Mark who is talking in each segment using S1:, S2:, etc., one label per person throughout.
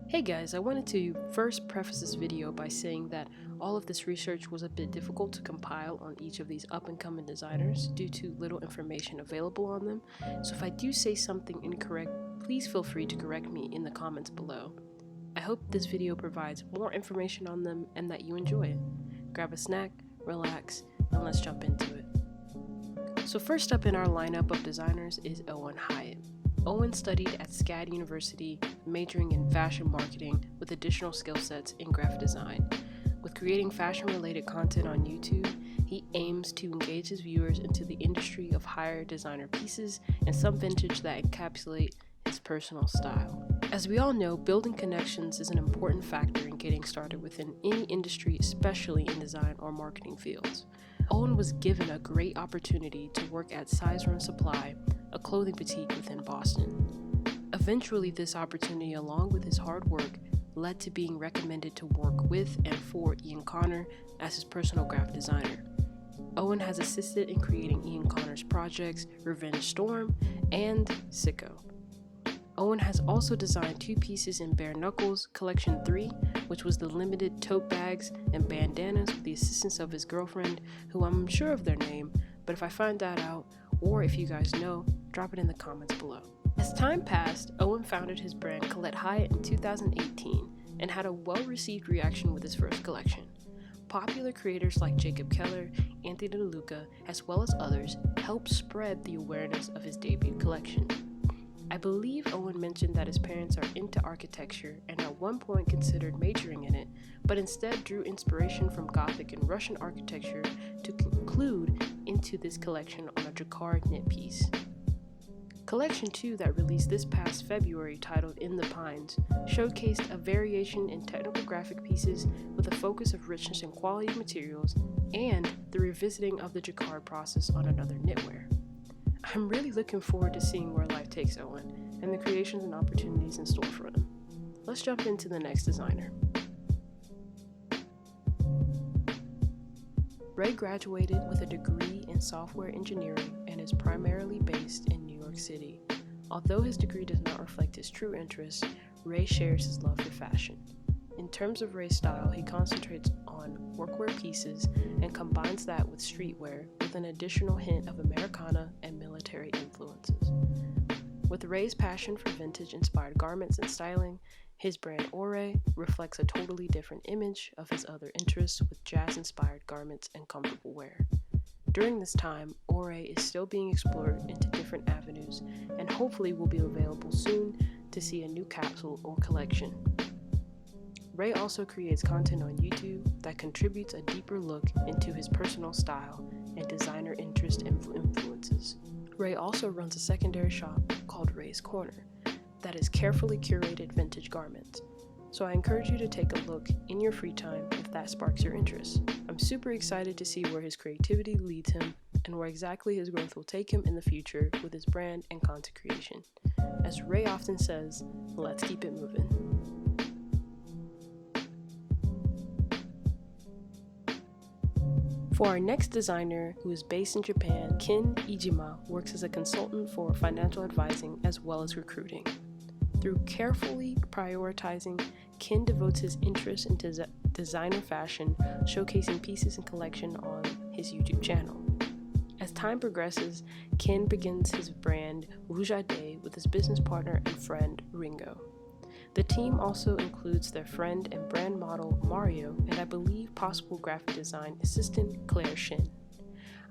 S1: Hey guys, I wanted to first preface this video by saying that all of this research was a bit difficult to compile on each of these up-and-coming designers due to little information available on them, so if I do say something incorrect, please feel free to correct me in the comments below. I hope this video provides more information on them and that you enjoy it. Grab a snack, relax, and let's jump into it. So first up in our lineup of designers is Owen Hyatt. Owen studied at SCAD University, majoring in fashion marketing with additional skill sets in graphic design. With creating fashion-related content on YouTube, he aims to engage his viewers into the industry of higher designer pieces and some vintage that encapsulate his personal style. As we all know, building connections is an important factor in getting started within any industry, especially in design or marketing fields. Owen was given a great opportunity to work at Size Run Supply, a clothing boutique within Boston. Eventually, this opportunity, along with his hard work, led to being recommended to work with and for Ian Connor as his personal graphic designer. Owen has assisted in creating Ian Connor's projects Revenge Storm and Sicko. Owen has also designed 2 pieces in Bare Knuckles Collection 3, which was the limited tote bags and bandanas with the assistance of his girlfriend, who I'm unsure of their name, but if I find that out, or if you guys know, drop it in the comments below. As time passed, Owen founded his brand Colette Hyatt in 2018 and had a well-received reaction with his first collection. Popular creators like Jacob Keller, Anthony DeLuca, as well as others, helped spread the awareness of his debut collection. I believe Owen mentioned that his parents are into architecture and at one point considered majoring in it, but instead drew inspiration from Gothic and Russian architecture to conclude into this collection on a jacquard knit piece. Collection 2 that released this past February, titled In the Pines, showcased a variation in technical graphic pieces with a focus of richness and quality of materials and the revisiting of the jacquard process on another knitwear. I'm really looking forward to seeing where life takes Owen and the creations and opportunities in store for him. Let's jump into the next designer. Ray graduated with a degree in software engineering and is primarily based in New York City. Although his degree does not reflect his true interests, Ray shares his love for fashion. In terms of Ray's style, he concentrates on workwear pieces and combines that with streetwear with an additional hint of Americana and military influences. With Ray's passion for vintage-inspired garments and styling, his brand Ore reflects a totally different image of his other interests with jazz-inspired garments and comfortable wear. During this time, Ore is still being explored into different avenues and hopefully will be available soon to see a new capsule or collection. Ray also creates content on YouTube that contributes a deeper look into his personal style and designer interest and influences. Ray also runs a secondary shop called Ray's Corner that is carefully curated vintage garments. So I encourage you to take a look in your free time if that sparks your interest. I'm super excited to see where his creativity leads him and where exactly his growth will take him in the future with his brand and content creation. As Ray often says, let's keep it moving. For our next designer, who is based in Japan, Ijima works as a consultant for financial advising as well as recruiting. Through carefully prioritizing, Kin devotes his interest into designer fashion, showcasing pieces and collection on his YouTube channel. As time progresses, Kin begins his brand Vujade with his business partner and friend Ringo. The team also includes their friend and brand model Mario and I believe possible graphic design assistant Claire Shin.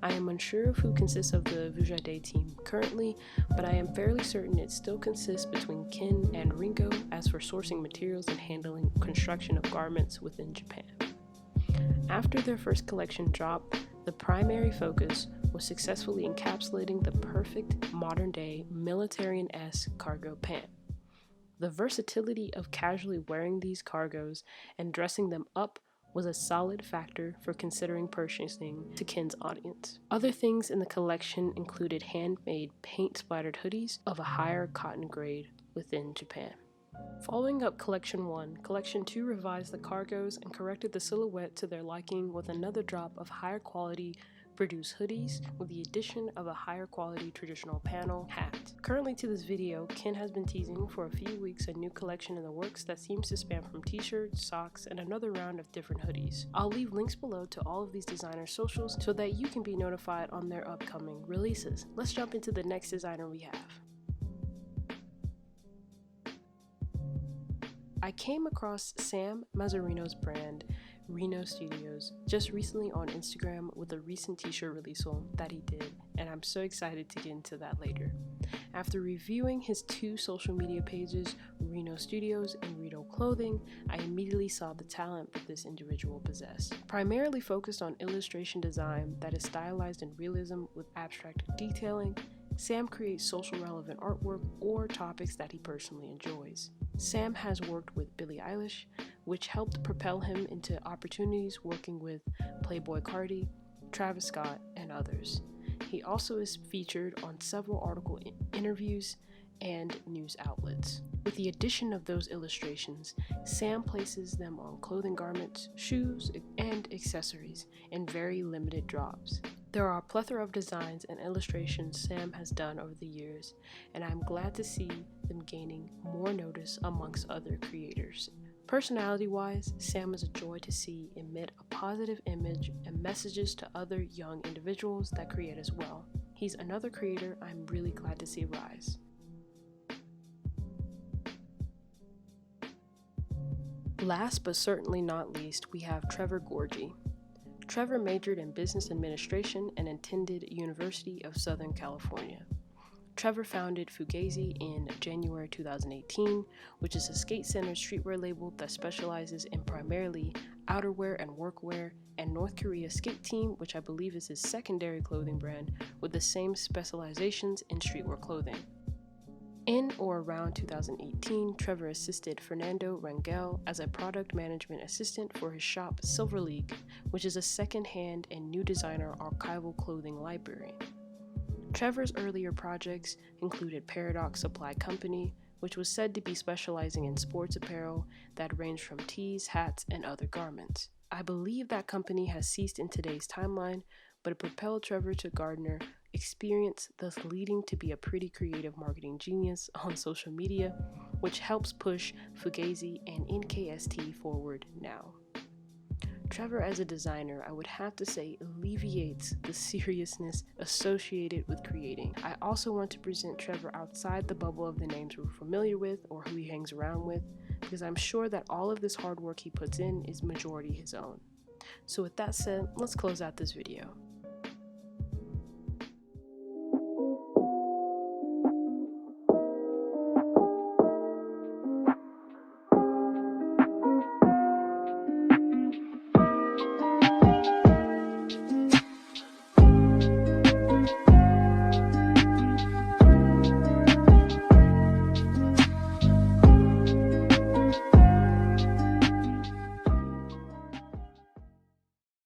S1: I am unsure of who consists of the Vujade team currently, but I am fairly certain it still consists between Kin and Ringo as for sourcing materials and handling construction of garments within Japan. After their first collection dropped, the primary focus was successfully encapsulating the perfect modern-day militarian-esque cargo pant. The versatility of casually wearing these cargos and dressing them up was a solid factor for considering purchasing to Ken's audience. Other things in the collection included handmade paint-splattered hoodies of a higher cotton grade within Japan. Following up Collection 1, Collection 2 revised the cargos and corrected the silhouette to their liking with another drop of higher quality produced hoodies with the addition of a higher quality traditional panel hat. Currently to this video, Ken has been teasing for a few weeks a new collection in the works that seems to span from t-shirts, socks, and another round of different hoodies. I'll leave links below to all of these designers' socials so that you can be notified on their upcoming releases. Let's jump into the next designer we have. I came across Sam Mazzarino's brand, Reno Studios, just recently on Instagram with a recent t-shirt release that he did, and I'm so excited to get into that later. After reviewing his two social media pages, Reno Studios and Reno Clothing, I immediately saw the talent that this individual possessed. Primarily focused on illustration design that is stylized in realism with abstract detailing, Sam creates social relevant artwork or topics that he personally enjoys. Sam has worked with Billie Eilish, which helped propel him into opportunities working with Playboi Carti, Travis Scott, and others. He also is featured on several article interviews and news outlets. With the addition of those illustrations, Sam places them on clothing garments, shoes, and accessories in very limited drops. There are a plethora of designs and illustrations Sam has done over the years, and I'm glad to see them gaining more notice amongst other creators. Personality-wise, Sam is a joy to see emit a positive image and messages to other young individuals that create as well. He's another creator I'm really glad to see rise. Last but certainly not least, we have Trevor Gorji. Trevor majored in business administration and attended University of Southern California. Trevor founded Fugazi in January 2018, which is a skate-centered streetwear label that specializes in primarily outerwear and workwear, and North Korea Skate Team, which I believe is his secondary clothing brand, with the same specializations in streetwear clothing. In or around 2018, Trevor assisted Fernando Rangel as a product management assistant for his shop Silver League, which is a second-hand and new designer archival clothing library. Trevor's earlier projects included Paradox Supply Company, which was said to be specializing in sports apparel that ranged from tees, hats, and other garments. I believe that company has ceased in today's timeline, but it propelled Trevor to garner experience, thus leading to be a pretty creative marketing genius on social media, which helps push Fugazi and NKST forward now. Trevor as a designer, I would have to say, alleviates the seriousness associated with creating. I also want to present Trevor outside the bubble of the names we're familiar with or who he hangs around with, because I'm sure that all of this hard work he puts in is majority his own. So with that said, let's close out this video.